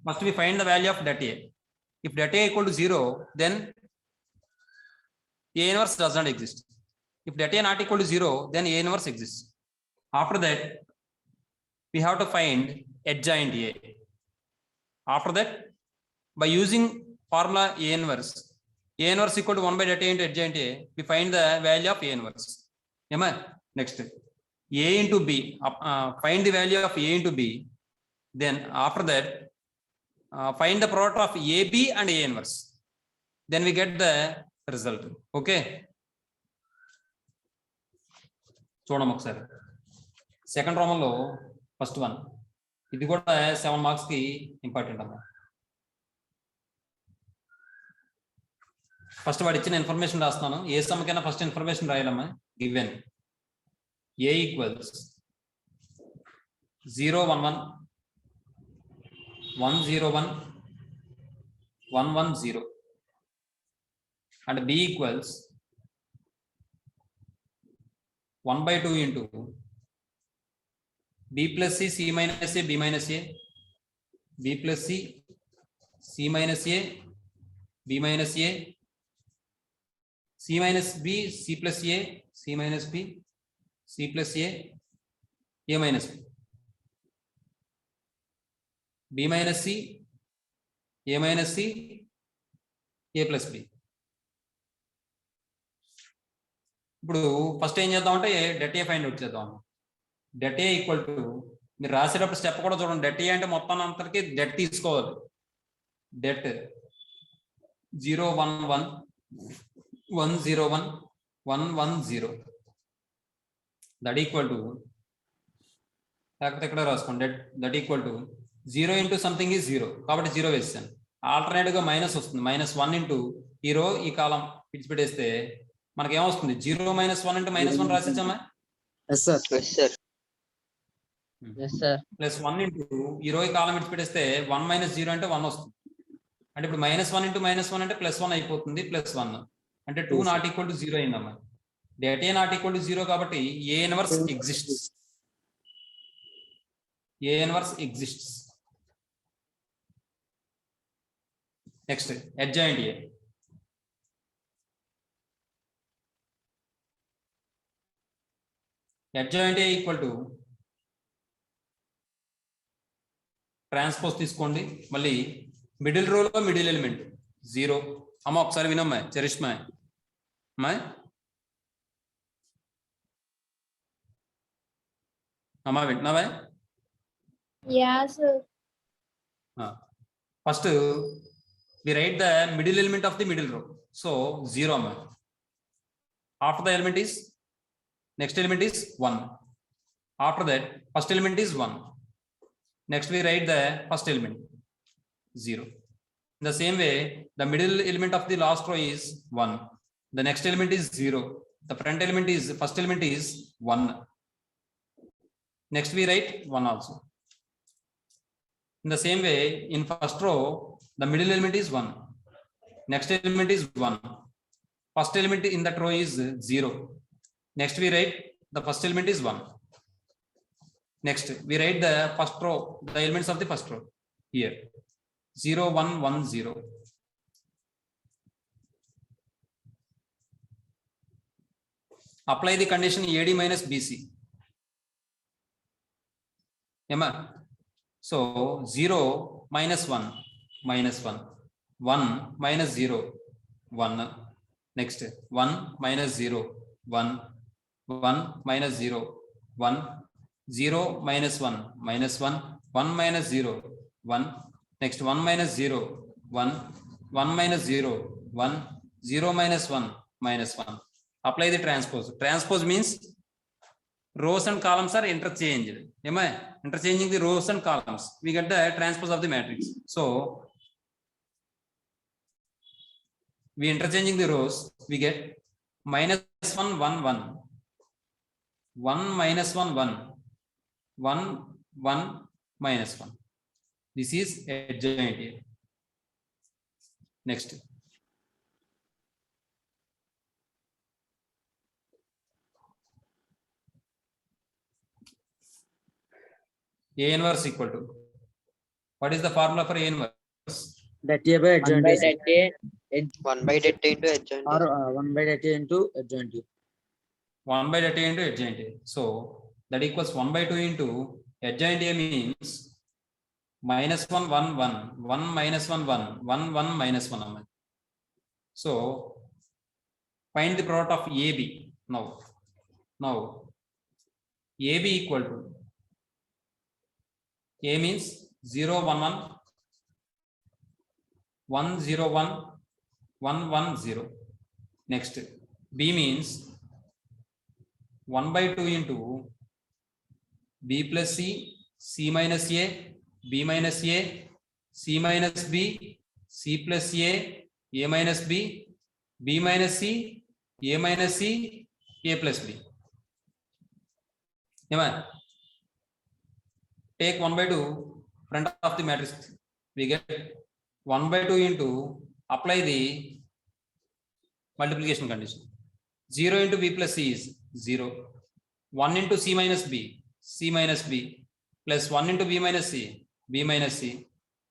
first we find the value of det A. If det A equal to 0, then A inverse does not exist. If det A not equal to 0, then A inverse exists. After that, we have to find adjoint A. After that, by using formula A inverse equal to 1 by det A into adjoint A, we find the value of A inverse. Next, A into B, find the value of A into B. Then after that, find the product of AB and A inverse. Then we get the result. Okay. చూడము ఒకసారి second రోమన్లో first one, ఇది కూడా 7 marks కి important అమ్మా. First వాడు ఇచ్చిన information రాస్తున్నాను. ఏ సమ్కైనా ఫస్ట్ ఇన్ఫర్మేషన్ రాయాలమ్మా. Given A equals 0 1 1 1 0 1 1 1 0 and B equals 1 by 2 into B plus C, C minus A, B minus A, B plus C, C minus A, B minus A, C minus B, C plus A, C minus B, C plus A, A minus B, B minus C, A minus C, A plus B. ఇప్పుడు first ఏం చేద్దామంటే det A find out చేద్దాం. det A equal to, మీరు రాసేటప్పుడు step కూడా చూడండి. det A అంటే మొత్తం అంతరికి det తీసుకోవాలి. det 0 1 1 1 0 1 1 1 0 దట్ ఈక్వల్ టు, లేకపోతే ఇక్కడ రాసుకోండి, that equal to 0 into something is 0 కాబట్టి 0 వేసాను. ఆల్టర్నేట్ గా మైనస్ వస్తుంది. -1 ఇంటూ ఈ రో ఈ కాలం విడిచిపెట్టేస్తే మనకి ఏమొస్తుంది? 0 -1 అంటే -1 రాసిచ్చమ్మా. ప్లస్ 1 ఇంటూ ఈ రో ఈ కాలం విడిచిపెట్టేస్తే 1 - 0 అంటే 1 వస్తుంది. అంటే ఇప్పుడు -1 ఇంటూ -1 అంటే +1 అయిపోతుంది. +1 అంటే 2 నాట్ ఈక్వల్ టు 0 అయిందమ్మా. det A not equal to 0 కాబట్టి A inverse exists. A inverse exists. Next adjoint A. adjoint A equal to transpose తీసుకోండి. మళ్ళీ మిడిల్ రోలో మిడిల్ ఎలిమెంట్ 0. అమ్మ ఒకసారి వినమ్మా. చరిష్మా అమ్మా, అమ్మా వింటున్నావా? First we write the middle element of the middle row. So 0 amma. After the element is, next element is 1. After that, first element is 1. Next we write the first element 0. In the same way, the middle element of the last row is 1. The next element is 0. The front element is, first element is 1. Next we write 1 also. In the same way, in first row, the middle element is 1. Next element is 1. First element in that row is 0. Next we write the first element is 1. Next we write the first row, the elements of the first row here 0 1 1 0. Apply the condition AD minus BC. Emma. So 0 minus 1 minus 1 1 minus 0 1. Next 1 minus 0 1 1 minus 0 1 0 minus 1 minus 1 1 minus 0 1. Next 1 minus 0 1 1 minus 0 1 0 minus 1 minus 1. Apply the transpose. Transpose means rows and columns are interchanged. Am I interchanging the rows and columns? We get the transpose of the matrix. So we interchanging the rows, we get -1 1 1 1 minus 1 1 1 1 minus 1. This is adjoint here. Next, A inverse equal to What is the formula for A inverse? That A by 1 by adjoint. that A. 1 by that A into adjoint. Or 1 by that A into adjoint. 1 by that A into adjoint A. So that equals 1 by 2 into adjoint A means minus 1, 1, 1, 1 minus 1, 1, 1, 1 minus 1. So find the product of AB now. Now AB equal to A means 0, 1, 1, 1, 0, 1, 1, 1, 0. Next B means 1 by 2 into B plus C, C minus A, B minus A, C minus B, C plus A minus B, B minus C, A minus C, A plus B. Take 1 by 2 front of the matrix. We get 1 by 2 into apply the multiplication condition. 0 into B plus C is 0. 1 into C minus B, C minus B, plus 1 into B minus C, B minus C.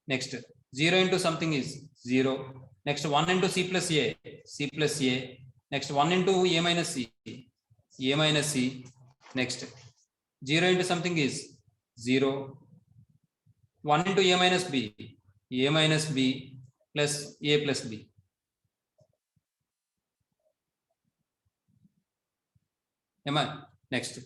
Next 0 into something is 0. Next 1 into C plus A, C plus A. Next 1 into A minus C, A minus C. Next 0 into something is 0. 1 into A minus B, A minus B plus A plus B. Next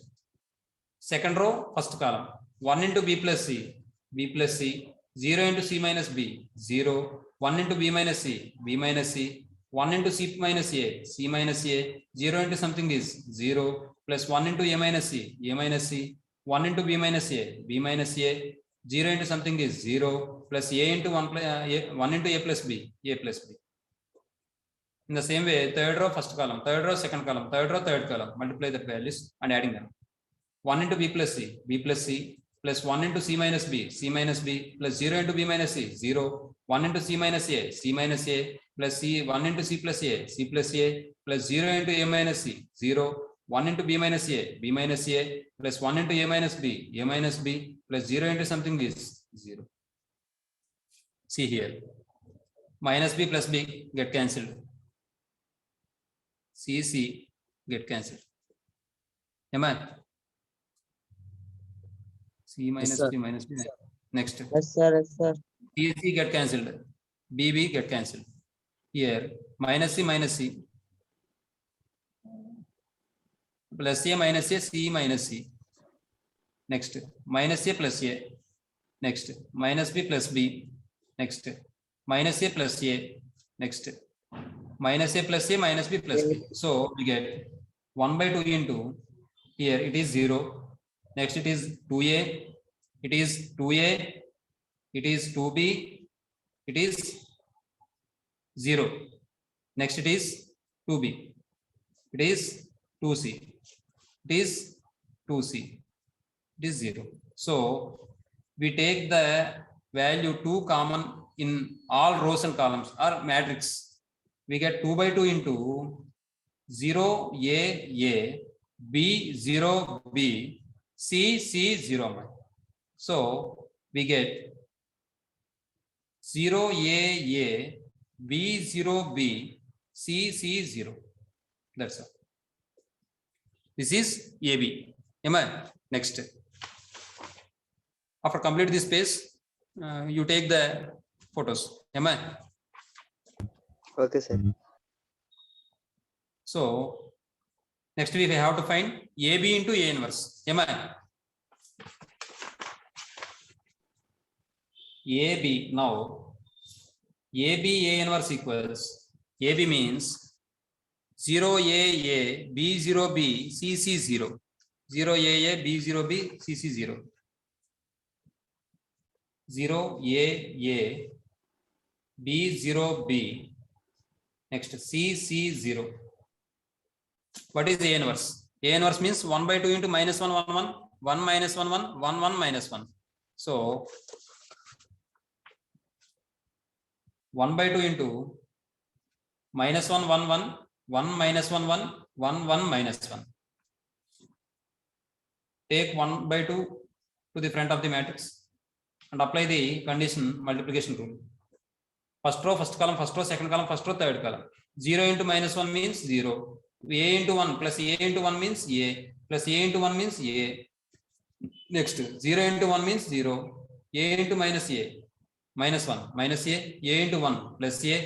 second row, first column. 1 into B plus C, B plus C. 0 into C minus B, 0. 1 into B minus C, B minus C. 1 into C minus A, C minus A. 0 into something is 0. Plus 1 into A minus C, A minus C. 1 into B minus A, B minus A. 0 into something is 0. Plus A into 1 plus 1 into A plus B, A plus B. In the same way, third row, first column, third row, second column, third row, third column. Multiply the values and adding them. 1 into B plus C, B plus C, plus 1 into C minus B, C minus B, plus 0 into B minus C, 0. 1 into C minus A, C minus A, plus C, 1 into C plus A, C plus A, plus 0 into A minus C, 0. 1 into B minus A, B minus A, plus 1 into A minus B, A minus B, plus 0 into something is 0. See here, minus B plus B get cancelled. C get cancelled. Am I? C minus Yes, B minus B. Next. Yes, sir. Yes, sir. C get cancelled. BB get cancelled. Here minus C plus A minus A, C minus C. Next minus A plus A. Next minus B plus B. Next minus A plus A. Next minus A plus A minus B plus B. So we get 1 by 2 into here it is 0. Next it is 2A. It is 2A. It is 2B. It is 0. Next it is 2B. It is 2C. It is 2C. It is 0. So we take the value 2 common in all rows and columns or matrix. We get 2 by 2 into 0 A, B 0 B, C 0. So we get 0 A, B 0 B, C 0. That's all. This is AB. Am I? Next. After complete this page, you take the photos. Am I? Okay, sir. So next we have to find AB into A inverse. Am I? AB now. AB A inverse equals AB means 0 A, B 0 B, C 0. 0 A, B 0 B, C 0. 0 A, B 0 B. Next C 0. What is A inverse? A inverse means 1 by 2 into minus 1 1 1, 1 minus 1 1, 1 1 minus 1. So 1 by 2 into minus 1 1 1, 1 minus 1 1, 1 1 minus 1. Take 1 by 2 to the front of the matrix and apply the condition multiplication rule. First row, first column, first row, second column, first row, third column. 0 into minus 1 means 0. A into 1 plus A into 1 means A plus A into 1 means A. Next, 0 into 1 means 0. A into minus A, minus 1, minus A into 1 plus A.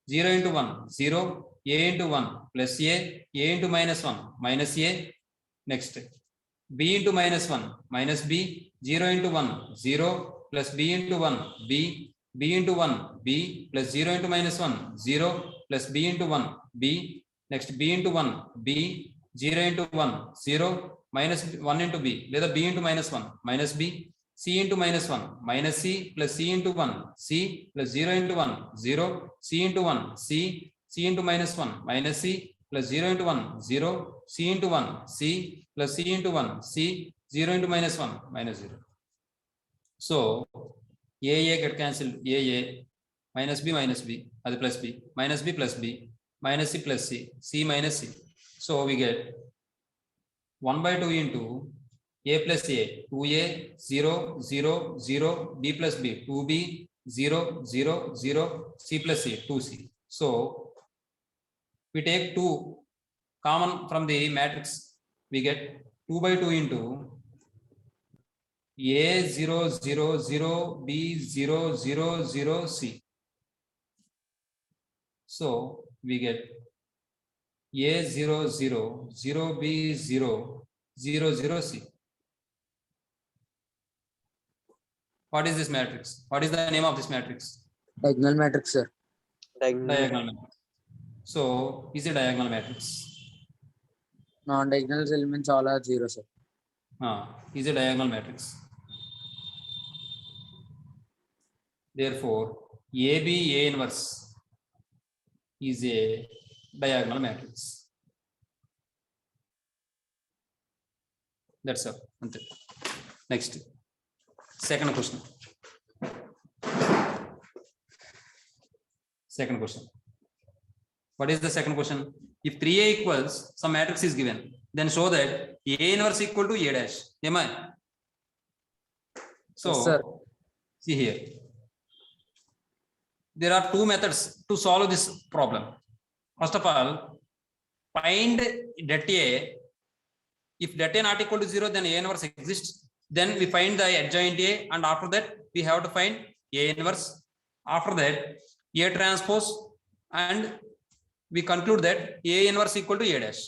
0 into 1, 0. A into 1 plus A into minus 1, minus A. Next, B into minus 1, minus B. 0 into 1, 0 plus B into 1, B. B into 1, B plus 0 into minus 1, 0 plus B into 1, B. Next, B into 1, B. 0 into 1, 0 minus 1 into B. లేదా B into minus 1, minus B. C into minus 1, minus C plus C into 1, C plus 0 into 1, 0. C into 1, C. C into minus 1, minus C plus 0 into 1, 0. C into 1, C plus C into 1, C. 0 into minus 1, minus 0. So, A get cancelled, A minus B, అది plus B, minus B plus B, minus C plus C, C minus C. So we get 1/2 into A plus A, 2A, 0, 0, 0, B plus B, 2B, 0, 0, 0, C plus C, 2C. So we take 2 common from the matrix, we get 2/2 into A 0, 0, 0, B 0, 0, 0, C. So we get A 0, 0, 0, B 0, 0, 0, C. What is this matrix? What is the name of this matrix? Diagonal matrix, sir. Diagonal matrix. So is a diagonal matrix. Non-diagonal elements all are 0, sir. Is a diagonal matrix. Therefore, AB A inverse is a diagonal matrix. That's all. Next, second question. Second question. What is the second question? If 3A equals some matrix is given, then show that A inverse equal to A dash. Am I? So, Yes, sir. see here. There are two methods to solve this problem. First of all, find det A. If det A not equal to 0, then A inverse exists. Then we find the adjoint A, and after that we have to find A inverse. After that, A transpose, and we conclude that A inverse equal to A dash.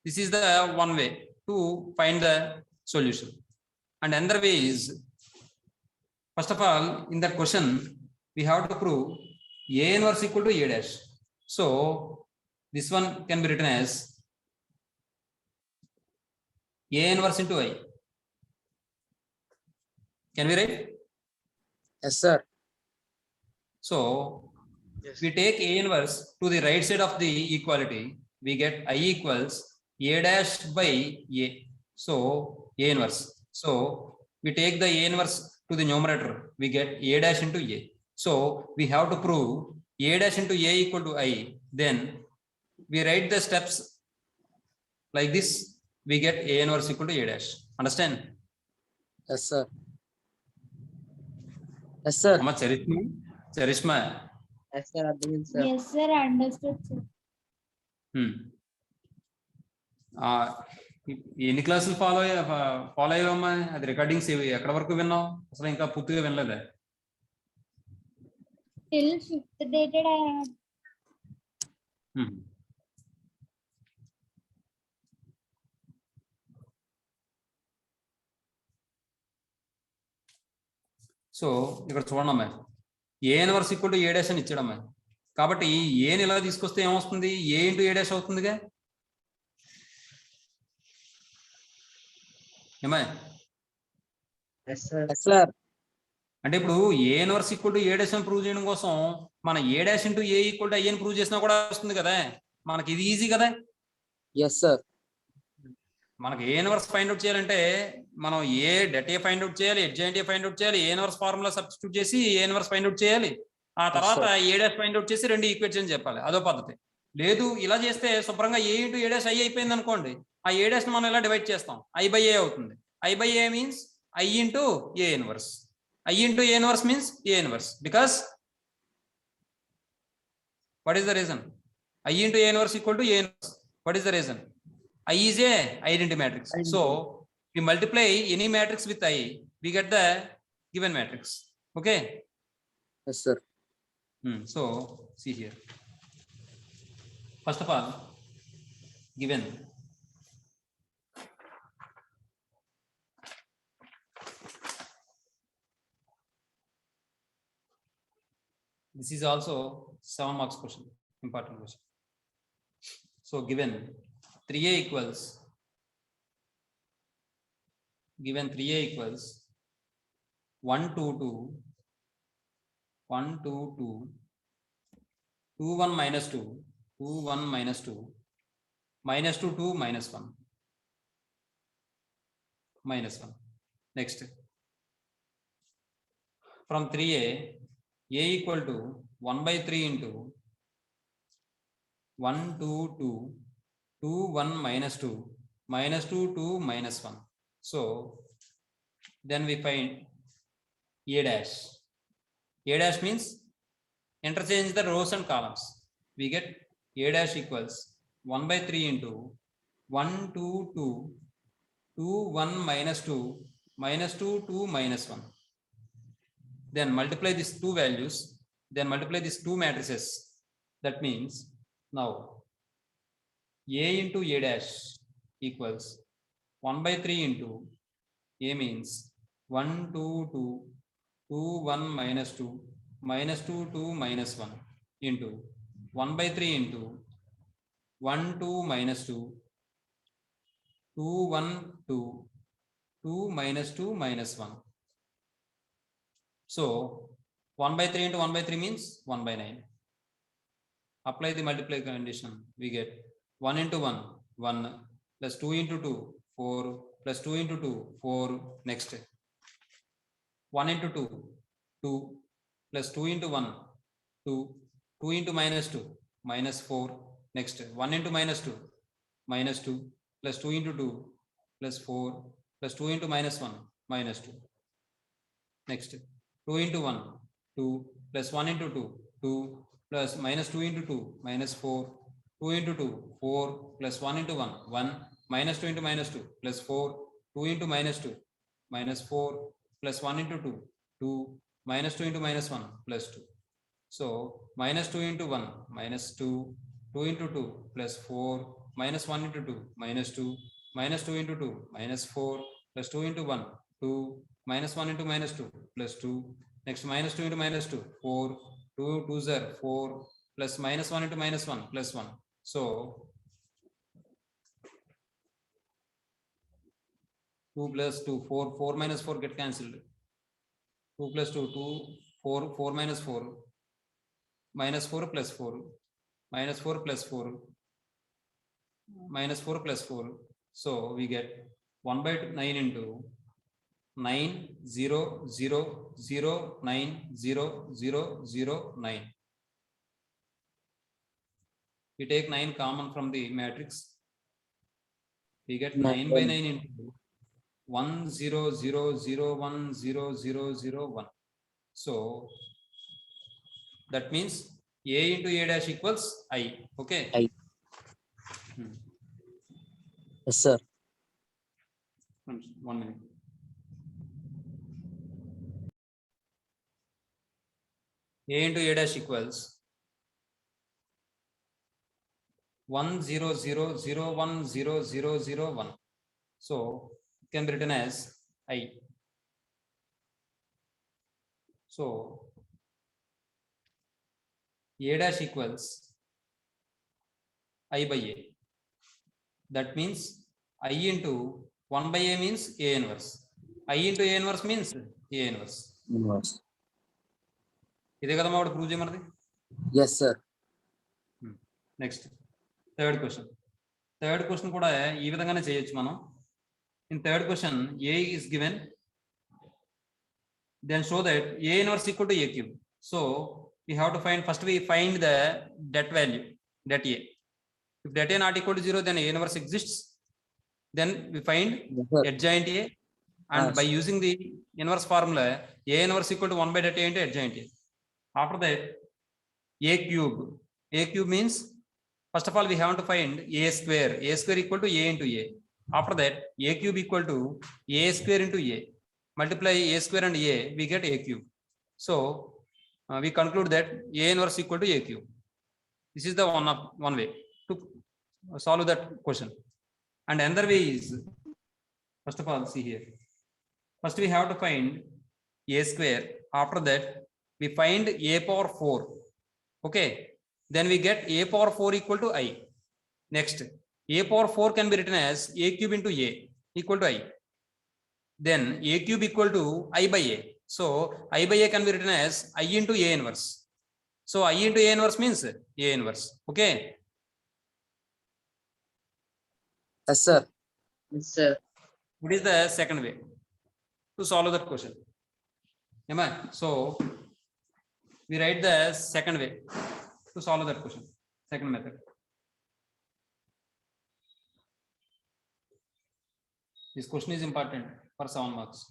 This is the one way to find the solution. And another way is, first of all, in that question, we have to prove A inverse equal to A dash. So this one can be written as A inverse into I. Can we write? Yes, sir. So Yes. we take A inverse to the right side of the equality. We get I equals A dash by A. So A inverse. So we take the A inverse to the numerator. We get A dash into A. So we have to prove A dash into A equal to I. Then we write the steps like this. We get A inverse equal to A dash. Understand? Yes, sir. Yes, sir. Amma Charishma. Yes, sir. Admin, sir. Yes, sir. Understood, sir. ఎన్ని క్లాసులు follow అయ్యావమ్మా? అది recordings ఎక్కడ వరకు విన్నావు? అసలు ఇంకా పూర్తిగా వినలేదా? Till 5th dated I have. So ఇక్కడ చూడండి అమ్మాయి, A inverse equal to A dash అని ఇచ్చాడు అమ్మాయి. కాబట్టి ఏని ఇలా తీసుకొస్తే ఏమొస్తుంది? ఏ ఇంటూ ఏ డాష్ అవుతుందిగా. ఏమాయ్? Yes, sir. అంటే ఇప్పుడు A inverse equal to A dash అని ప్రూవ్ చేయడం కోసం మన A dash into A equal to I అని ప్రూవ్ చేసినా కూడా వస్తుంది కదా. మనకి ఇది ఈజీ కదా. Yes, sir. మనకి ఏ ఇన్వర్స్ ఫైండ్ అవుట్ చేయాలంటే మనం ఏ డెట్ ఏ ఫైండ్ అవుట్ చేయాలి, అడ్జాయింట్ ఏ ఫైండ్ అవుట్ చేయాలి, ఏ ఇన్వర్స్ ఫార్ములా సబ్స్టిట్యూట్ చేసి ఏ ఇన్వర్స్ ఫైండ్ అవుట్ చేయాలి. ఆ తర్వాత ఏ డాష్ ఫైండ్ అవుట్ చేసి రెండు ఈక్వేషన్ చెప్పాలి. అదో పద్ధతి. లేదు ఇలా చేస్తే శుభ్రంగా ఏ ఇంటూ ఏ డాష్ ఐ అయిపోయింది అనుకోండి, ఆ ఏ డాష్ మనం ఇలా డివైడ్ చేస్తాం, ఐ బై ఏ అవుతుంది. I by A means I into A inverse. I into A inverse means A inverse, because what is the reason? I into A inverse equal to A inverse. What is the reason? I is a identity matrix. Identity. So we multiply any matrix with I, we get the given matrix. Okay. Yes, sir. So see here. First of all, given this is also 7 marks question, important question. So given 3a equals 1 2 2 1 2 2 2 1 minus 2 2 1 minus 2 minus 2 2 minus 1 minus 1. Next, from 3a equal to 1 by 3 into 1 2 2 2 1 minus 2 minus 2 2 minus 1. So then we find a dash. A dash means interchange the rows and columns. We get a dash equals 1 by 3 into 1 2 2 2 1 minus 2 minus 2 2 minus 1. Then multiply these two values, then multiply these two matrices. That means now a into a dash equals 1 by 3 into a means 1 2 2 2 1 minus 2 minus 2 2 minus 1 into 1 by 3 into 1 2 minus 2 2 1 2 2 minus 2 minus 1. So 1 by 3 into 1 by 3 means 1 by 9. Apply the multiply condition. We get 1 into 1 1 plus 2 into 2 4 plus 2 into 2 4. Next, 1 into 2 2 plus 2 into 1 2 2 into minus 2 minus 4. Next, 1 into minus 2 minus 2 plus 2 into 2 plus 4 plus 2 into minus 1 minus 2. Next, 2 into 1 2 plus 1 into 2 2 plus minus 2 into 2 minus 4 2 into 2 4 plus 1 into 1 1 minus 2 into minus 2 plus 4 2 into minus 2 minus 4 plus 1 into 2 2 minus 2 into minus 1 plus 2. So minus 2 into 1 minus 2 2 into 2 plus 4 minus 1 into 2 minus 2 minus 2 into 2 minus 4 plus 2 into 1 2 minus 1 into minus 2 plus 2. Next, minus 2 into minus 2 4 2 2s are 4 plus minus 1 into minus 1 plus 1. So 2 plus 2 4 4 minus 4 get cancelled. 2 plus 2 2 4 4 minus 4 minus 4 plus 4 minus 4 plus 4 minus 4 plus 4. So we get 1 by 9 into 9 0 0 0 9 0 0 0 9. We take 9 common from the matrix. We get 9 by 9 into 1 0 0 0 1 0 0 0 1. So that means a into a dash equals I. Okay. I. Yes, sir. 1 minute. A into a dash equals 1 0 0 0 1 0 0 0 1. So it can be written as I. So a dash equals I by a. That means I into 1 by a means a inverse. I into a inverse means a inverse. Inverse. ఇదే కదా మా prove చేయమన్నది. Yes, sir. Next third question కూడా ఈ విధంగానే చేయొచ్చు మనం. In third question A is given, then show that a inverse equal to a cube. So we have to find, first we find the det value, det a. If det a not equal to 0, then a inverse exists. Then we find Yes, sir. adjoint a, and Ah, by using the inverse formula, A inverse equal to 1 by det A into adjoint A. After that, A cube. A cube means, first of all, we have to find A square. A square equal to A into A. After that, A cube equal to A square into A. Multiply A square and A, we get A cube. So we conclude that A inverse equal to A cube. This is the one way to solve that question. And another way is, first of all, see here. First we have to find A square. After that, we find A power 4. Okay. Then we get A power 4 equal to I. Next, A power 4 can be written as A cube into A equal to I. Then A cube equal to I by A. So I by A can be written as I into A inverse. So I into A inverse means A inverse. Okay. yes, sir. Yes, sir. What is the second way to solve that question? Am I? So we write the second way to solve that question. Second method. This question is important for 7 marks.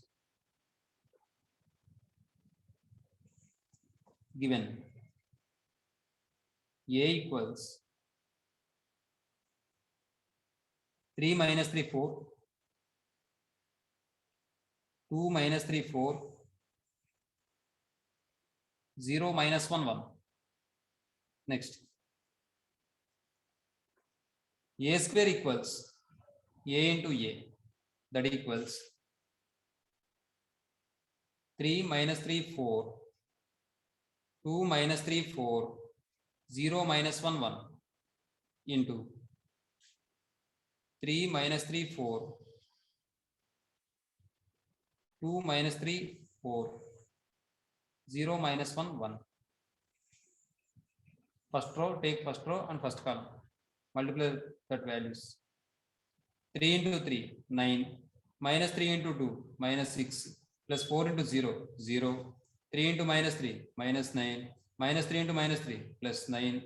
Given A equals 3 minus 3, 4. 2 minus 3, 4. 0 minus 1, 1. Next. A square equals A into A. That equals 3 minus 3, 4. 2 minus 3, 4. 0 minus 1, 1. Into 3 minus 3, 4. 2 minus 3, 4. 0 minus 1, 1. First row, take first row and first column. Multiply that values. 3 into 3, 9. Minus 3 into 2, minus 6. Plus 4 into 0, 0. 3 into minus 3, minus 9. Minus 3 into minus 3, plus 9.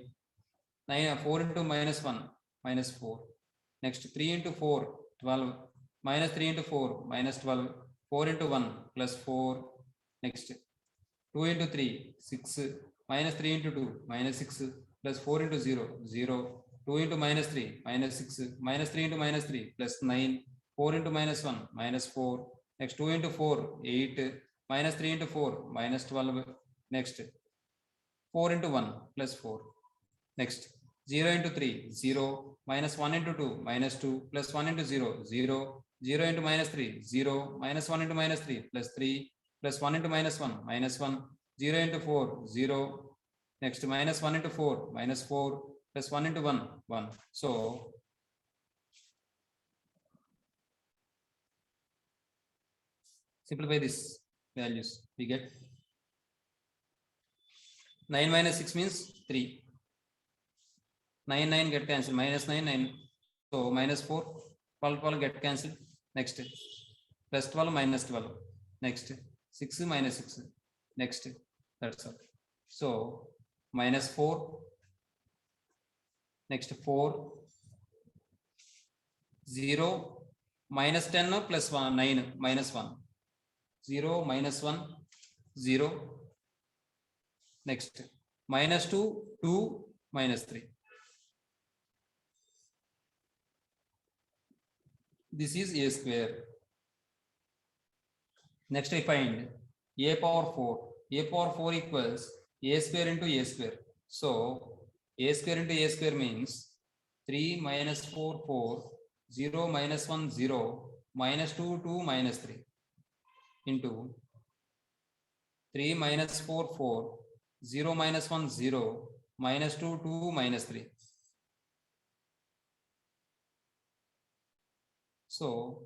4 into minus 1, minus 4. Next, 3 into 4, 12. Minus 3 into 4, minus 12. 4 into 1, plus 4. Next, 2 into 3, 6. Minus 3 into 2, minus 6. Plus 4 into 0, 0. 2 into minus 3, minus 6. Minus 3 into minus 3, plus 9. 4 into minus 1, minus 4. Next, 2 into 4, 8. Minus 3 into 4, minus 12. Next, 4 into 1, plus 4. Next, 0 into 3, 0. Minus 1 into 2, minus 2. Plus 1 into 0, 0. 0 into minus 3, 0. Minus 1 into minus 3, plus 3. Plus 1 into minus 1, minus 1. 0 into 4, 0. Next, minus 1 into 4, minus 4. Plus 1 into 1, 1. So simplify this values. We get 9 minus 6 means 3. 9, 9 get cancelled. Minus 9, 9. So minus 4, 12, 12 get cancelled. Next, plus 12, minus 12. Next, 6 minus 6. Next, that's all. So minus 4. Next, 4. 0. Minus 10 plus 1, 9 minus 1. 0 minus 1, 0. Next, minus 2, 2 minus 3. This is A square. Next, I find A power 4. A power 4 equals A square into A square. So A square into A square means 3 minus 4, 4. 0 minus 1, 0. Minus 2, 2 minus 3. Into 3 minus 4, 4. 0 minus 1, 0. Minus 2, 2 minus 3. So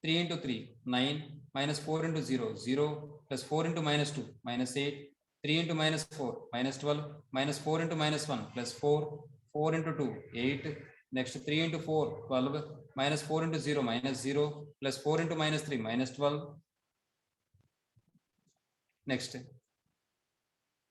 3 into 3, 9. Minus 4 into 0, 0. Plus 4 into minus 2, minus 8. 3 into minus 4, minus 12. Minus 4 into minus 1, plus 4. 4 into 2, 8. Next, 3 into 4, 12. Minus 4 into 0, minus 0. Plus 4 into minus 3, minus 12. Next,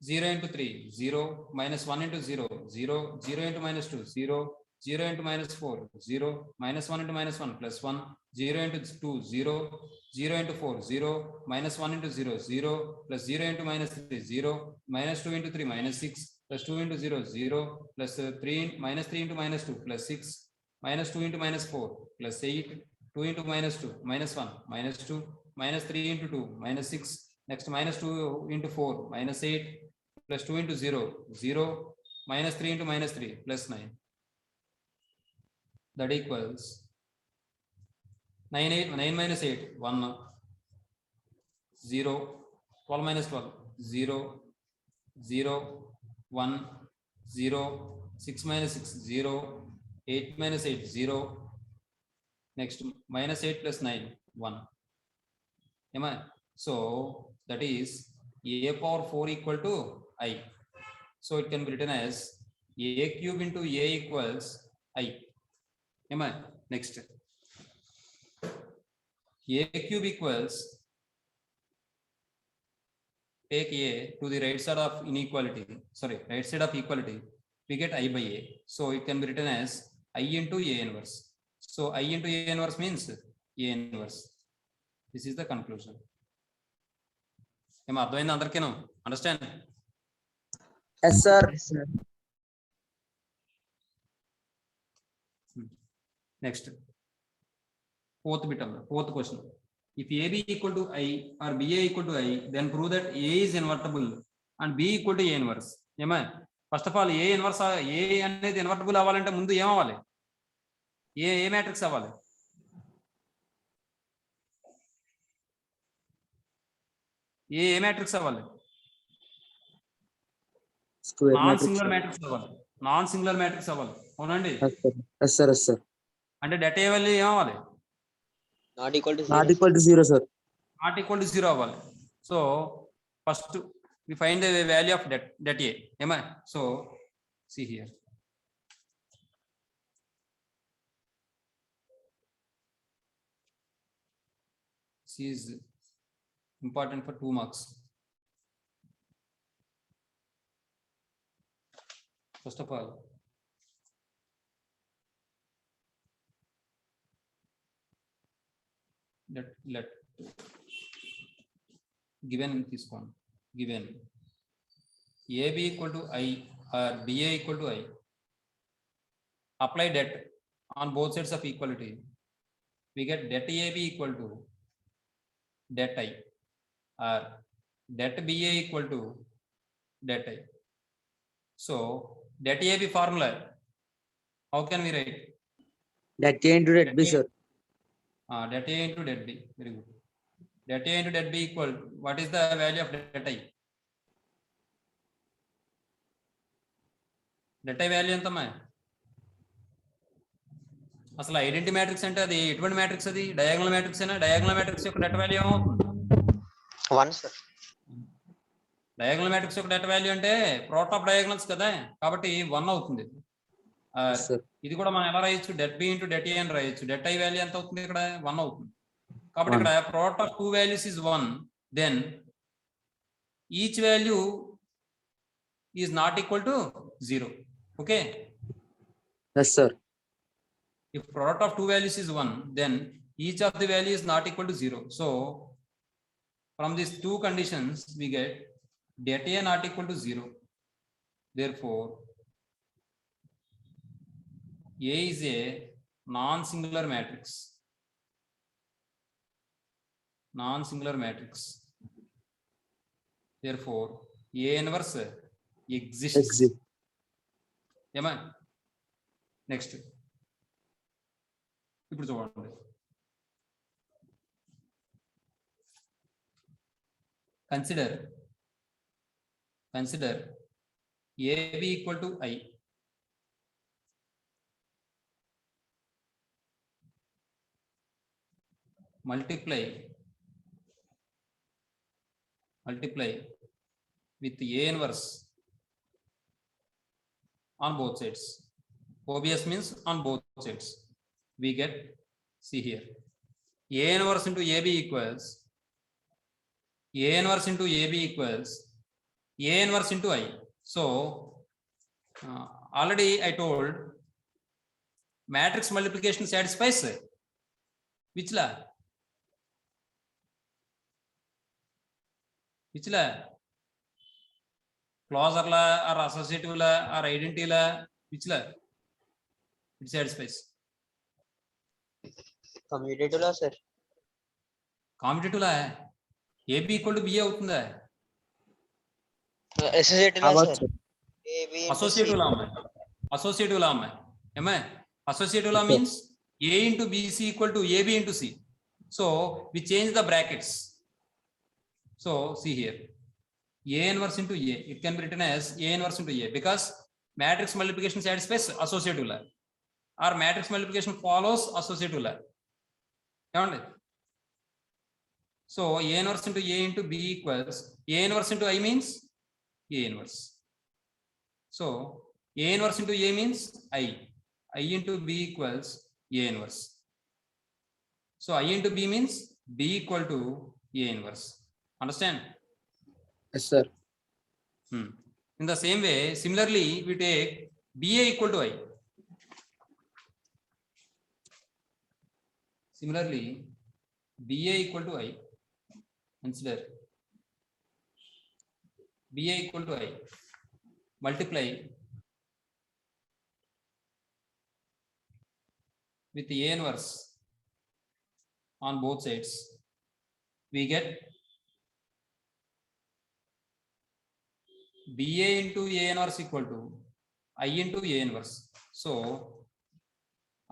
0 into 3, 0. Minus 1 into 0, 0. 0 into minus 2, 0. 0 into minus 4, 0, minus 1 into minus 1, plus 1, 0 into 2, 0, 0 into 4, 0, minus 1 into 0, 0, plus 0 into minus 3, 0, minus 2 into 3, minus 6, plus 2 into 0, 0, plus 3, minus 3 into minus 2, plus 6, minus 2 into minus 4, plus 8, 2 into minus 2, minus 1, minus 2, minus 3 into 2, minus 6, next minus 2 into 4, minus 8, plus 2 into 0, 0, minus 3 into minus 3, plus 9. That equals 9 minus 8, 1, 0, 12 minus 12, 0, 0, 1, 0, 6 minus 6, 0, 8 minus 8, 0, next minus 8 plus 9, 1. Am I? So that is a power 4 equal to I. So it can be written as a cube into a equals I. Am I? Next. A cube equals, take a to the right side of inequality, sorry, right side of equality, we get I by a. So it can be written as I into a inverse. So I into a inverse means a inverse. This is the conclusion. Am I doing the understand? Yes, sir. Yes, sir. Next, fourth question. If AB equal to I or BA equal to I, then prove that A is invertible and B equal to A inverse. Am I? First of all, A inverse, A అనేది invertible అవ్వాలంటే ముందు ఏం అవ్వాలి? ఏ matrix అవ్వాలి? ఏ matrix అవ్వాలి? Square non matrix. Singular matrix అవ్వాలి. Non singular matrix అవ్వాలి. అవునండి? Yes, sir. Yes, sir. Yes, sir. అంటే డెట్ ఏ వాల్యూ ఏం అవ్వాలి? Not equal to 0. Not equal to 0, sir. Not equal to 0 అవ్వాలి. So first we find the value of det A. Am I? So see here. C is important for 2 marks. First of all, let given this one, given AB equal to I or BA equal to I, apply det on both sides of equality, we get det AB equal to det I or det BA equal to det I. So det AB formula, how can we write? That A into that B, sir. Det A into det B. Very good. Det A into det B equal, what is the value of det I? Det I value ఎంతమ్మా? అసలు identity matrix అంటే అది ఎటువంటి matrix? అది diagonal matrix అయినా diagonal matrix యొక్క debt value ఏమవుతుంది? 1, sir. Diagonal matrix యొక్క డెట్ వాల్యూ అంటే ప్రోడక్ట్ ఆఫ్ డయాగోనల్స్ కదా, కాబట్టి 1 అవుతుంది. Yes, sir. ఇది కూడా మనం ఎలా రాయొచ్చు? Det B into det A అని రాయొచ్చు. డెట్ ఐ వాల్యూ ఎంత అవుతుంది? ఇక్కడ 1 అవుతుంది. కాబట్టి ఇక్కడ product of 2 values is 1, then each value is not equal to 0. Okay. Yes, sir. If product of 2 values is 1, then each of the value is not equal to 0. So from these two conditions we get det A not equal to 0. Therefore A is a non-singular matrix. Non-singular matrix. Therefore A inverse exists. Exit. Am I? Next. ఇప్పుడు చూడండి, consider AB equal to I. Multiply with A inverse on both sides. OBS means on both sides. We get, see here, A inverse into AB equals A inverse into AB equals A inverse into I. So already I told matrix multiplication satisfies which law? Which law? Closure law or associative law or identity law? Which law? It satisfies. Commutative law, sir. Commutative law. AB equal to B అవుతుందా? Associative law, అవ్వచ్చు sir. Sir. A, B into Associative C. law అమ్మాయి. Associative law అమ్మాయి. Am I? Associative law Okay. means A into BC equal to AB into C. So we change the brackets. So see here. A inverse into A. It can be written as A inverse into A because matrix multiplication satisfies associative law. Or matrix multiplication follows associative law. ఏమండి? So A inverse into A into B equals A inverse into I means A inverse. So A inverse into A means I. I into B equals A inverse. So I into B means B equal to A inverse. Understand? Yes sir. In the same way, similarly, we take BA equal to I. Similarly, BA equal to I. Consider BA equal to I. Multiply with A inverse on both sides. We get BA into A inverse equal to I into A inverse. So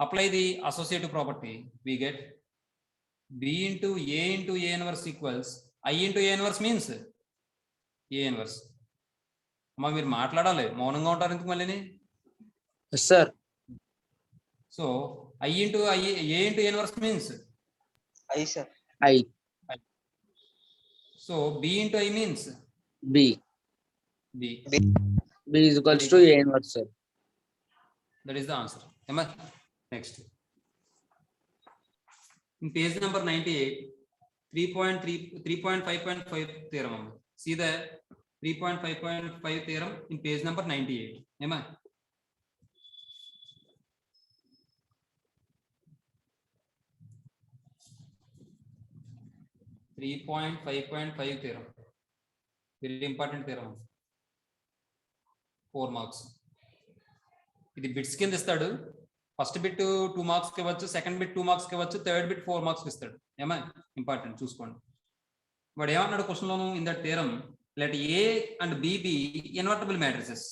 apply the associative property. We get B into A inverse equals I into A inverse means A inverse. అమ్మా మీరు మాట్లాడాలి, మౌనంగా ఉంటారు ఎందుకు మళ్ళీ? Yes sir. So I into A into A inverse means I, sir. I. so B into I means B. B. B is equals to A inverse sir. That is the answer. Am I? Next. In page number 98, 3.5.5 theorem. See the 3.5.5 theorem in page number 98. Am I? theorem. Very important theorem. 4 marks. ఇది bits కింద ఇస్తాడు. First bit 2 marks కి ఇవ్వచ్చు, second bit 2 marks కి ఇవ్వచ్చు, third bit 4 marks కి ఇస్తాడు. ఏమా ఇంపార్టెంట్ చూసుకోండి. వాడు ఏమన్నాడు question loan? In that theorem let A and B be invertible matrices.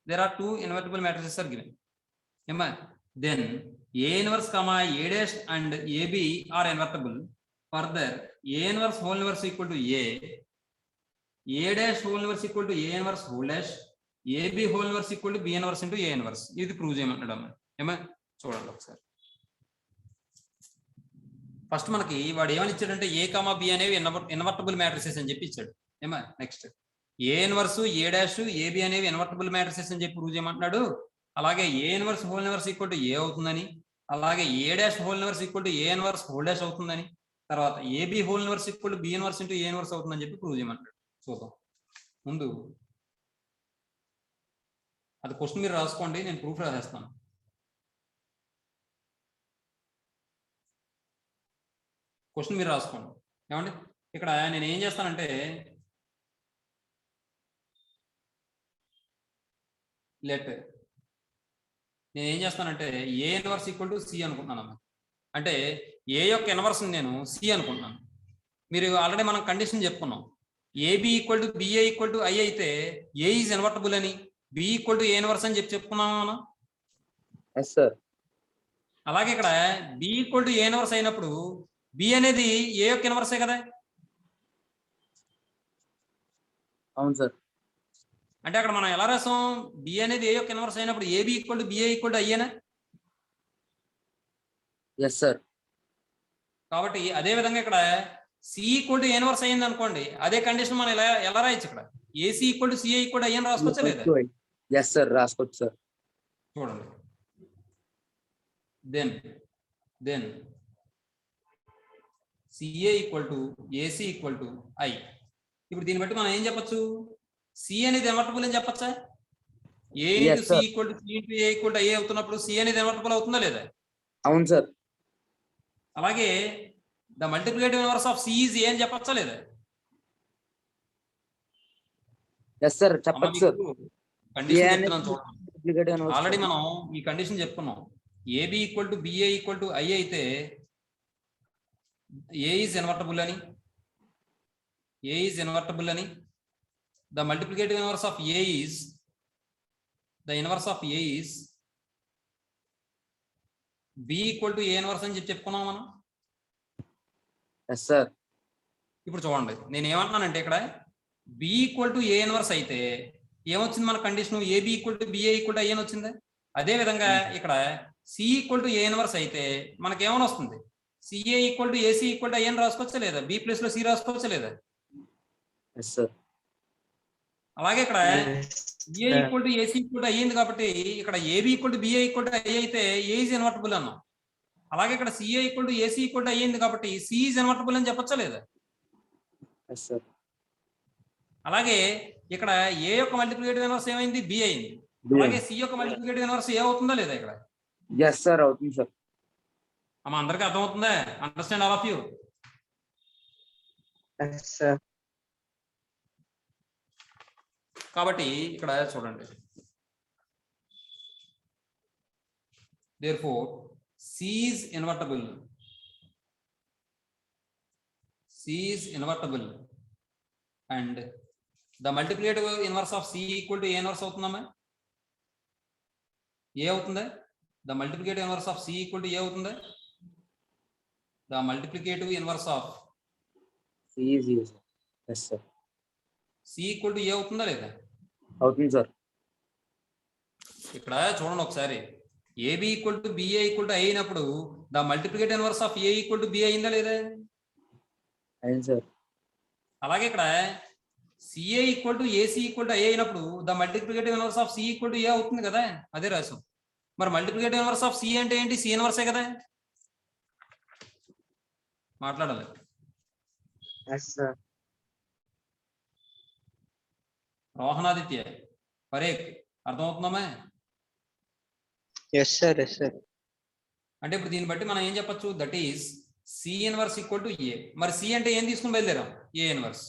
There are 2 invertible matrices are given. ఏమా then A inverse comma A dash and AB are invertible. Further A inverse whole inverse equal to A dash whole inverse equal to A inverse whole dash, AB whole inverse equal to B inverse into A inverse. ఇది prove చేయమన్నాడు అమ్మా. ఏమా చూడండి ఒకసారి. First మనకి వాడు ఏమని ఇచ్చాడంటే A కామా B అనేవి ఇన్వర్టబుల్ మ్యాట్రిసెస్ అని చెప్పి ఇచ్చాడు. ఏమా next A inverse A dash AB అనేవి ఇన్వర్టబుల్ మ్యాట్రిసెస్ అని చెప్పి ప్రూవ్ చేయమంటున్నాడు. అలాగే A inverse whole inverse equal to A అవుతుందని, అలాగే A dash whole inverse equal to A inverse whole dash అవుతుందని, తర్వాత AB whole inverse equal to B inverse into A inverse అవుతుందని చెప్పి ప్రూవ్ చేయమంటాడు. చూద్దాం. ముందు అది క్వశ్చన్ మీరు రాసుకోండి, నేను ప్రూఫ్ రాసేస్తాను. క్వశ్చన్ మీరు రాసుకోండి. ఏమండి ఇక్కడ నేను ఏం చేస్తానంటే నేను ఏం చేస్తానంటే A inverse equal to C అనుకుంటున్నాను. అంటే A యొక్క ఇన్వర్స్ నేను C అనుకుంటున్నాను. మీరు ఆల్రెడీ మనం కండిషన్ చెప్పుకున్నాం. AB equal to BA equal to I అయితే A ఈజ్ ఇన్వర్టబుల్ అని, B equal to A inverse అని చెప్పుకున్నాం మనం. Yes sir. అలాగే ఇక్కడ B equal to A inverse అయినప్పుడు B అనేది A యొక్క ఇన్వర్సే కదా. అవును సార్. అంటే అక్కడ మనం ఎలా రాసాం? B అనేది A యొక్క ఇన్వర్స్ అయినప్పుడు AB equal to BA equal to ఐఏనా? Yes sir. కాబట్టి అదే విధంగా ఇక్కడ C equal to A inverse అయ్యింది అనుకోండి, అదే కండిషన్ మనం ఎలా రాయొచ్చు? ఇక్కడ AC equal to CA equal to I అని రాసుకోవచ్చా లేదా? ఎస్ సార్ రాసుకోవచ్చు సార్. చూడండి. Then CA equal to AC equal to I. ఇప్పుడు దీన్ని బట్టి మనం ఏం చెప్పొచ్చు? C అనేది ఇన్వర్టబుల్ అని చెప్పచ్చా? A into C equal to C into A equal to I అవుతున్నప్పుడు C అనేది ఇన్వర్టబుల్ అవుతుందా లేదా? అవును సార్. అలాగే the multiplicative inverse of C is A అని చెప్పచ్చా లేదా? ఎస్ సార్, చెప్పచ్చు సార్. కండిషన్ చెప్తున్నాను చూడండి. Multiplicative inverse already sir. మనం ఈ కండిషన్ చెప్పుకున్నాం. AB equal to BA equal to I అయితే ఏ ఈజ్ ఇన్వర్టబుల్ అని, ఏ ఈజ్ ఇన్వర్టబుల్ అని. The multiplicative inverse of A is, the inverse of A is B equal to A inverse అని చెప్పుకున్నాం మనం. Yes sir. ఇప్పుడు చూడండి, నేను ఏమంటున్నానంటే ఇక్కడ B equal to A inverse అయితే ఏమొచ్చింది మన condition? AB equal to BA equal to I అని వచ్చింది. అదే విధంగా ఇక్కడ C equal to A inverse అయితే మనకేమని వస్తుంది? CA equal to AC equal to I అని రాసుకోవచ్చా లేదా? బి ప్లేస్ లో సి రాసుకోవచ్చా లేదా? Yes sir. అలాగే ఇక్కడ B A equal to AC equal to అయ్యింది కాబట్టి ఇక్కడ A B equal to BA equal to I అయితే ఏ ఈజ్ ఇన్వర్టబుల్ అన్నాం. అలాగే ఇక్కడ CA equal to AC equal to అయ్యింది కాబట్టి సి ఈజ్ ఇన్వర్టబుల్ అని చెప్పొచ్చా లేదా? Yes sir. అలాగే ఇక్కడ ఏ యొక్క మల్టిప్లికేటివ్ ఇన్వర్స్ ఏమైంది? బి అయింది. అలాగే సి యొక్క మల్టిప్లికేటివ్ ఇన్వర్స్ ఏ అవుతుందా లేదా? ఇక్కడ ఎస్ సార్, అవుతుంది సార్. అమ్మ అందరికీ అర్థమవుతుందా? Understand all of you? Sir. కాబట్టి ఇక్కడ చూడండి, therefore C is invertible, C is invertible and the multiplicative inverse of C equal to A inverse అవుతుందమ్మా? ఏ అవుతుందా? the multiplicative inverse of C equal to A అవుతుందా? the multiplicative inverse of C is yes. Yes sir. C equal to A అవుతుందా లేదా? అవుతుంది sir. ఇక్కడ చూడండి ఒకసారి, AB equal to BA equal to I అయినప్పుడు the multiplicative inverse of A equal to B అయిందా లేదా? అయింది సార్. అలాగే ఇక్కడ CA equal to AC equal to I అయినప్పుడు the multiplicative inverse of C equal to A అవుతుంది కదా, అదే రాసాం. మరి మల్టిప్లికేటివ్ ఇన్వర్స్ ఆఫ్ సి అంటే ఏంటి? సి ఇన్వర్సే కదా. మాట్లాడాలి. Yes sir. రోహనాదిత్య పరేక్ అర్థమవుతుందమ్మా? Yes sir. Yes sir. అంటే ఇప్పుడు దీన్ని బట్టి మనం ఏం చెప్పొచ్చు? That is C inverse equal to A. మరి సి అంటే ఏం తీసుకుని బయలుదేరాం? A inverse.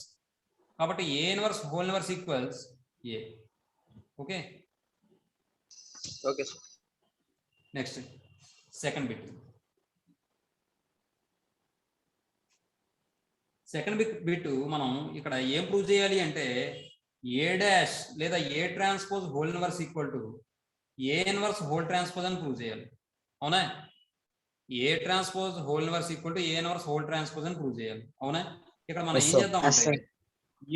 కాబట్టి A inverse whole inverse equals A. Okay, okay sir. Next second bit. Second bit మనం ఇక్కడ ఏం ప్రూవ్ చేయాలి అంటే ఏ డాష్ లేదా A transpose whole inverse equal to A inverse whole transpose అని ప్రూవ్ చేయాలి. అవునా? ఏ transpose whole inverse equal to A inverse whole transpose అని ప్రూవ్ చేయాలి. అవునా? ఇక్కడ మనం Yes, ఏం sir. చేద్దాం Yes, అంటే sir.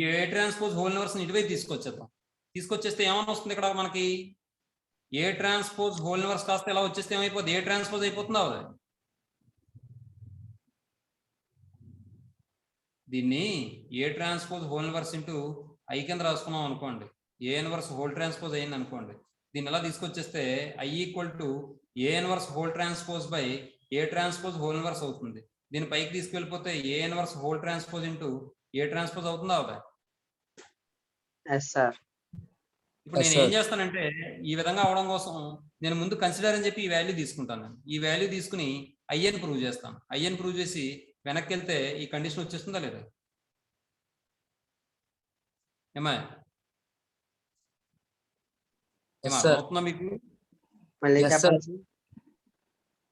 ఏ ట్రాన్స్పోజ్ హోల్ ఇన్వర్స్ ఇటువైపు తీసుకొచ్చేద్దాం. తీసుకొచ్చేస్తే ఏమని వస్తుంది ఇక్కడ మనకి? ఏ ట్రాన్స్పోజ్ హోల్ ఇన్వర్స్ కాస్త ఎలా వచ్చేస్తే ఏమైపోతుంది? ఏ ట్రాన్స్పోజ్ అయిపోతుందా? అవుదా? దీన్ని ఏ transpose whole inverse into I కింద రాసుకున్నాం అనుకోండి. ఏ ఇన్వర్స్ హోల్ ట్రాన్స్పోజ్ అయింది అనుకోండి. దీన్ని ఎలా తీసుకొచ్చేస్తే I equal to A inverse whole transpose by A transpose whole inverse అవుతుంది. దీని పైకి తీసుకెళ్ళిపోతే A inverse whole transpose into A transpose అవుతుందా? అవుదా? Yes sir. ఇప్పుడు Yes, నేను ఏం sir. చేస్తానంటే ఈ విధంగా అవడం కోసం నేను ముందు కన్సిడర్ అని చెప్పి ఈ వాల్యూ తీసుకుంటాను. ఈ వాల్యూ తీసుకుని ఐఎన్ ప్రూవ్ చేస్తాను. ఐఎన్ ప్రూవ్ చేసి వెనక్కి వెళ్తే ఈ కండిషన్ వచ్చేస్తుందా లేదా? ఏమా Yes, sir. అవుతుందా మీకు? మళ్ళీ Yes, చెప్పండి సార్.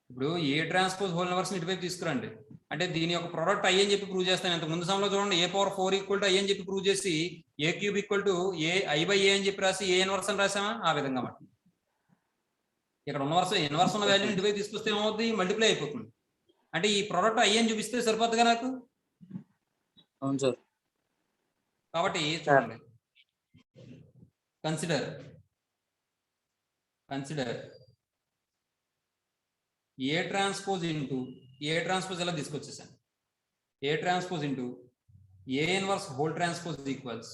ఇప్పుడు ఏ ట్రాన్స్పోజ్ హోల్ ఇన్వర్స్ ఇటువైపు తీసుకురండి. అంటే దీని యొక్క ప్రోడక్ట్ ఐ అని చెప్పి ప్రూవ్ చేస్తాను. ఇంత ముందు సమయంలో చూడండి A power 4 equal to I అని చెప్పి ప్రూవ్ చేసి A cube equal to A I by A అని చెప్పి రాసి ఏ ఇన్వర్స్ అని రాసామా? ఆ విధంగా మాట ఇక్కడ ఉన్న ఇన్వర్స్ ఉన్న వాల్యూని ఇటువైపు తీసుకొస్తే ఏమవుతుంది? మల్టిప్లై అయిపోతుంది. అంటే ఈ ప్రోడక్ట్ ఐ అని చూపిస్తే సరిపోతుందిగా నాకు. అవును సార్. కాబట్టి చూడండి, consider A transpose into A transpose ఎలా తీసుకొచ్చేసాను? A transpose into A inverse whole transpose equals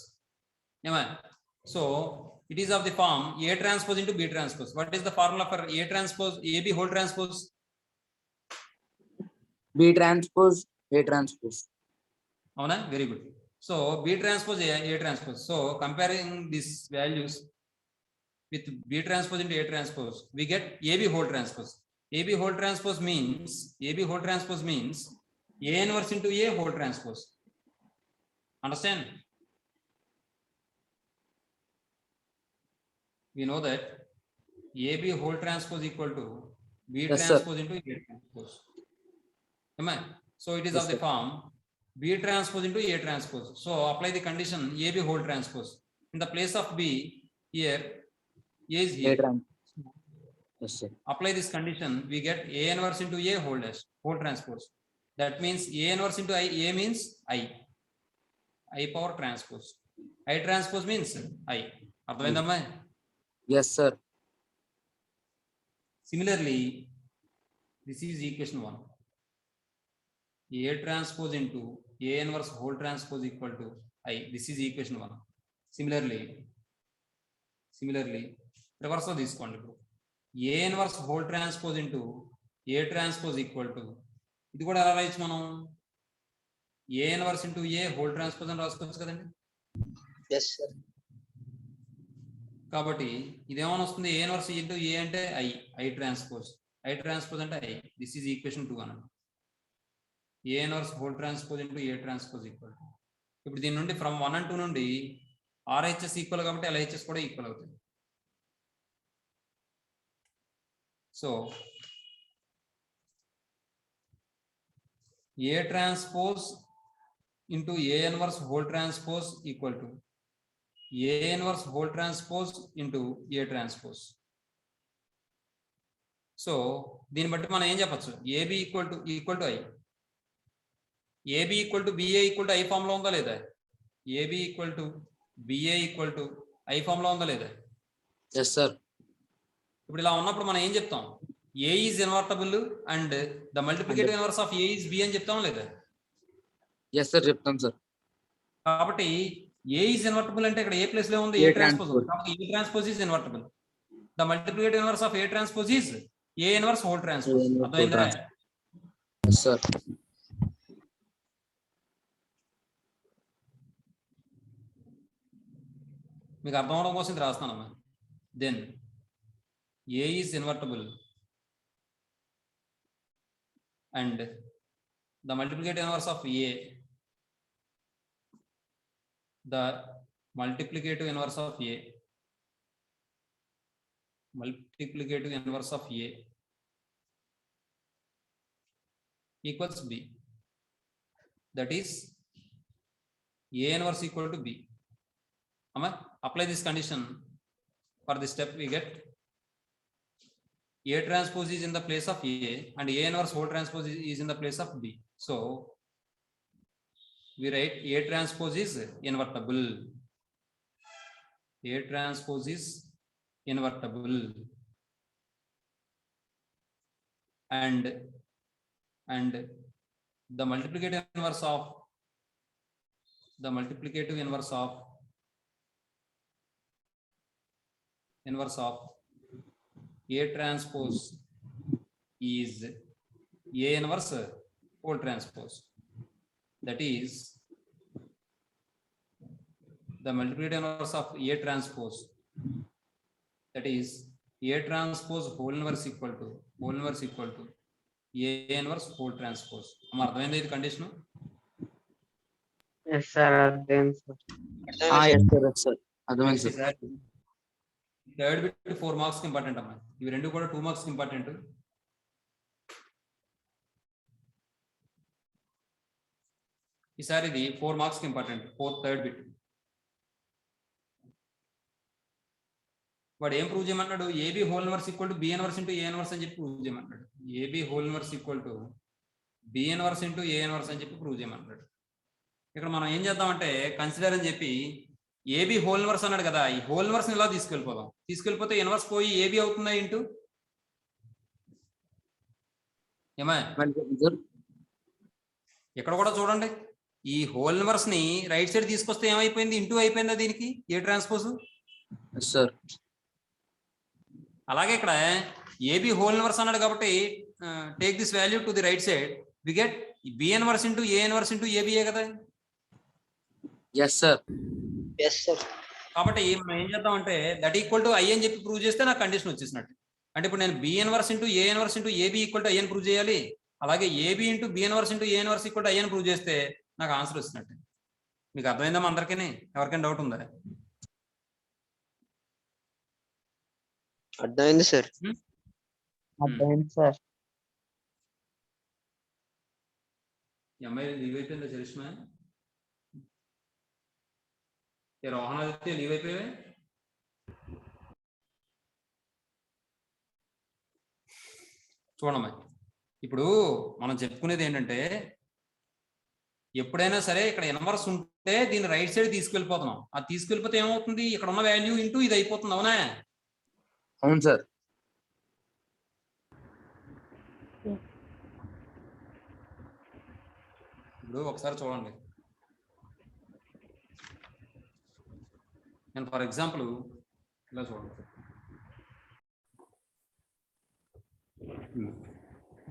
ఏమా? So it is of the form A transpose into B transpose. What is the formula for A transpose AB whole transpose? B transpose A transpose. అవునా? Very good. So B transpose A transpose. So comparing this values with B transpose into A transpose, we get AB whole transpose. AB whole transpose means A inverse into A whole transpose. Understand? We know that AB whole transpose equal to B Yes, sir. transpose into A transpose. Am I? So it is Yes, of the sir. form B transpose into A transpose. So apply the condition AB whole transpose. In the place of B, here A is A here. trans. Yes, sir. Apply this condition, we get A inverse into A whole transpose. That means A inverse into I, A means I power transpose. I transpose means I. అర్థమైందమ్మా? Yes, sir. Similarly, this is equation 1. A transpose into A inverse whole transpose equal to I. This is equation 1. Similarly, reverse లో తీసుకోండి. ఇప్పుడు A inverse whole transpose into A transpose equal to, ఇది కూడా ఎలా రాయొచ్చు మనం? A inverse into A whole transpose అని రాసుకోవచ్చు కదండి. Yes, sir. కాబట్టి ఇదేమని వస్తుంది? A inverse into A అంటే I transpose అంటే I. దిస్ ఈజ్ ఈక్వేషన్ 2 అన్నమాట. A inverse whole transpose into A transpose equal to. ఇప్పుడు దీని నుండి ఫ్రమ్ 1 and 2 నుండి RHS ఈక్వల్ కాబట్టి LHS కూడా ఈక్వల్ అవుతుంది. So A transpose into A inverse whole transpose equal to A inverse whole transpose into A transpose. So దీన్ని బట్టి మనం ఏం చెప్పచ్చు? AB equal to I. AB equal to BA equal to I form లో ఉందా లేదా? AB equal to BA equal to I form లో ఉందా లేదా? Yes, sir. ఇప్పుడు ఇలా ఉన్నప్పుడు మనం ఏం చెప్తాం? A is invertible and the multiplicative inverse of A is B అని చెప్తాం లేదా? Yes, sir. చెప్తాం సార్. కాబట్టి A is invertible అంటే ఇక్కడ A ప్లేస్ లో ఉంది A ట్రాన్స్పోజ్. కాబట్టి A transpose is invertible. The multiplicative inverse of A transpose is A inverse whole transpose. అర్థమైందా? Yes, sir. మీకు అర్థం అవడం కోసం ఇది రాస్తానమ్మా. Then A is invertible and the multiplicative inverse of A, the multiplicative inverse of A equals B. That is A inverse equal to B. Apply this condition. For this step we get A transpose is in the place of A and A inverse whole transpose is in the place of B. So we write A transpose is invertible. A transpose is invertible and the multiplicative inverse of A transpose is A inverse whole transpose. That is the multiplicative inverse of A transpose, that is A transpose whole inverse equal to A inverse whole transpose. అర్థమైంది ఇది condition? Yes, sir. Then, sir. Yes, sir. Yes, sir. అర్థమైంది sir. Third bit 4 marks important అమ్మా. ఇవి రెండు కూడా 2 marks important. ఈసారి ఇది 4 marks important. Third bit వాడు ఏం ప్రూవ్ చేయమన్నాడు? AB whole inverse equal to B inverse into A inverse అని చెప్పి ప్రూవ్ చేయమన్నాడు. AB whole inverse equal to B inverse into A inverse అని చెప్పి ప్రూవ్ చేయమన్నాడు. ఇక్కడ మనం ఏం చేద్దామంటే కన్సిడర్ అని చెప్పి AB హోల్ ఇన్వర్స్ అన్నాడు కదా, ఈ హోల్ ఇన్వర్స్ ఇలా తీసుకెళ్ళిపోతే ఇన్వర్స్ పోయి AB అవుతుందా ఇంటూ ఏమా? ఇక్కడ కూడా చూడండి, ఈ హోల్ ఇన్వర్స్ ని రైట్ సైడ్ తీసుకొస్తే ఏమైపోయింది? ఇంటూ అయిపోయిందా దీనికి A ట్రాన్స్పోజ్. సార్ అలాగే ఇక్కడ AB హోల్ ఇన్వర్స్ అన్నాడు కాబట్టి take this value to the right side, we get B inverse into A inverse into AB కదా. Yes sir. Yes, sir. కాబట్టి మనం ఏం చేద్దాం అంటే దట్ ఈక్వల్ టు I అని చెప్పి ప్రూవ్ చేస్తే నాకు కండిషన్ వచ్చేసినట్టు. అంటే ఇప్పుడు నేను B inverse into A inverse into A B equal to I అని ప్రూవ్ చేయాలి. అలాగే A B into B inverse into A inverse equal to I అని ప్రూవ్ చేస్తే నాకు ఆన్సర్ వచ్చినట్టు. మీకు అర్థమైందా అందరికీ? ఎవరికైనా డౌట్ ఉందా? అర్థమైంది సార్. అర్థమైంది సార్. ఈ అమ్మాయి లీవ్ అయిపోయిందా చరిష్మా? ఏ రోహన్ ఆదిత్య లీవ్ అయిపోయావే? చూడమ్మా, ఇప్పుడు మనం చెప్పుకునేది ఏంటంటే ఎప్పుడైనా సరే ఇక్కడ ఇన్వర్స్ ఉంటే దీన్ని రైట్ సైడ్ తీసుకెళ్ళిపోతున్నాం. అది తీసుకెళ్ళిపోతే ఏమవుతుంది? ఇక్కడ ఉన్న వాల్యూ ఇంటూ ఇది అయిపోతుంది. అవునా? అవును సార్. ఇప్పుడు ఒకసారి చూడండి. నేను ఫర్ ఎగ్జాంపుల్ ఇలా చూడండి.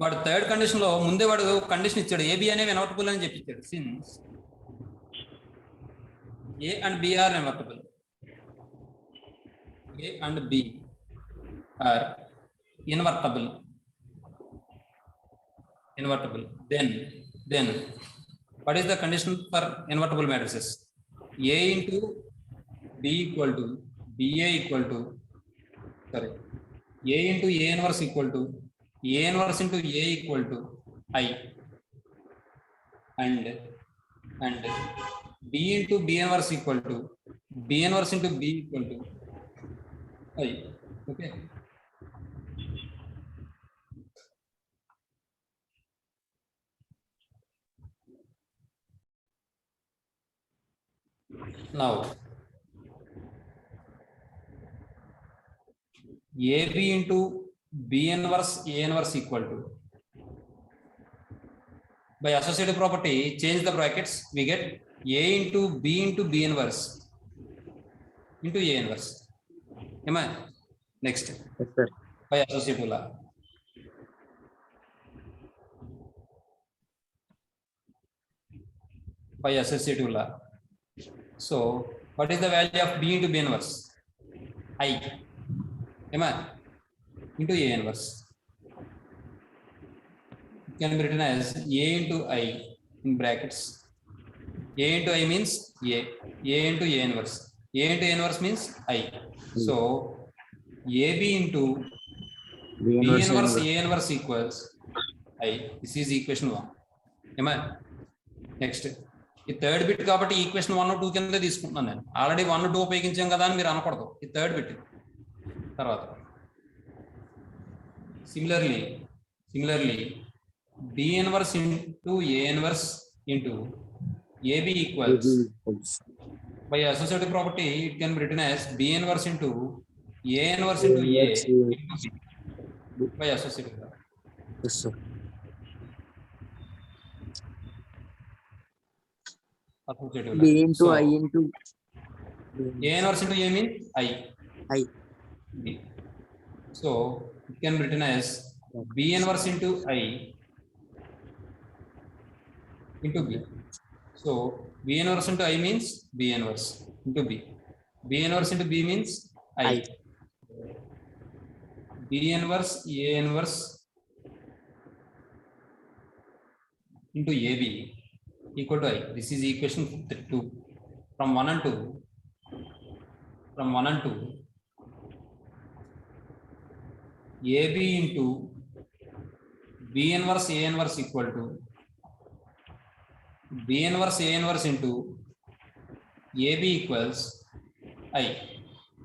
వాడు థర్డ్ కండిషన్ లో ముందే వాడు కండిషన్ ఇచ్చాడు, ఏబి అనేవి ఇన్వర్టబుల్ అని చెప్పించాడు. Since A and B are invertible, A and B are invertible, then what is the condition for invertible matrices? A into B equal to BA equal to, sorry, A into A inverse equal to A inverse into A equal to I, and B into B inverse equal to B inverse into B equal to I. Okay. Now AB into B inverse A inverse equal to, by associative property change the brackets, we get A into B inverse into A inverse. Am I? Next, Yes, sir. by associative law. By associative law. So what is the value of B into B inverse? I. Am I? Into A inverse. It can be written as A into I in brackets. A into I means A into A inverse. A into A inverse means I. So AB into B inverse A inverse equals I. This is equation 1. Am I? Next, ఈ third bit కాబట్టి equation 1 2 కింద తీసుకుంటున్నాను నేను. Already 1 2 ఉపయోగించాం కదా అని మీరు అనకూడదు. ఈ థర్డ్ బిట్ తర్వాత similarly B inverse into A inverse into AB equals, by associative property it can be written as B inverse into A inverse into A into B, by associative property. Yes, sir. Associative B law. into So, I into A inverse into A means I. B. So it can be written as B inverse into I into B. So B inverse into I means B inverse into B. B inverse into B means I. B inverse A inverse into AB equal to I. This is equation 2. From 1 and 2. AB into B inverse A inverse equal to B inverse A inverse into AB equals I.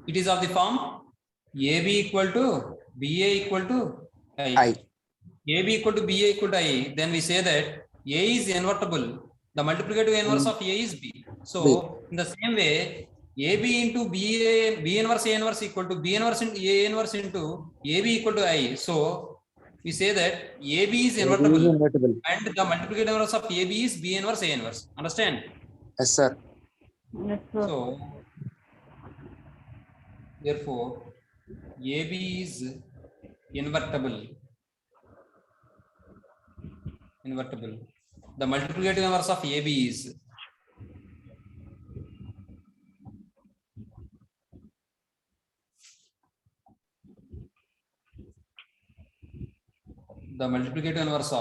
It is of the form AB equal to BA equal to I. AB equal to BA equal to I. Then we say that A is invertible. The multiplicative inverse of A is B. So in the same way, AB into B inverse A inverse equal to B inverse into A inverse into AB equal to I. So we say that AB is invertible, and the multiplicative inverse of AB is B inverse A inverse. Understand? Yes, sir. So therefore AB is invertible. The multiplicative inverse of AB is the multiplicative inverse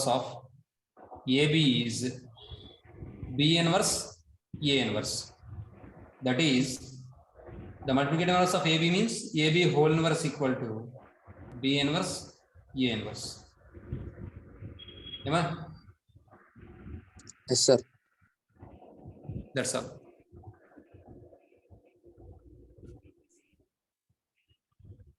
of AB is B inverse A inverse. That is, the multiplicative inverse of AB means AB whole inverse equal to B inverse A inverse. Am I? Yes, sir. That's all.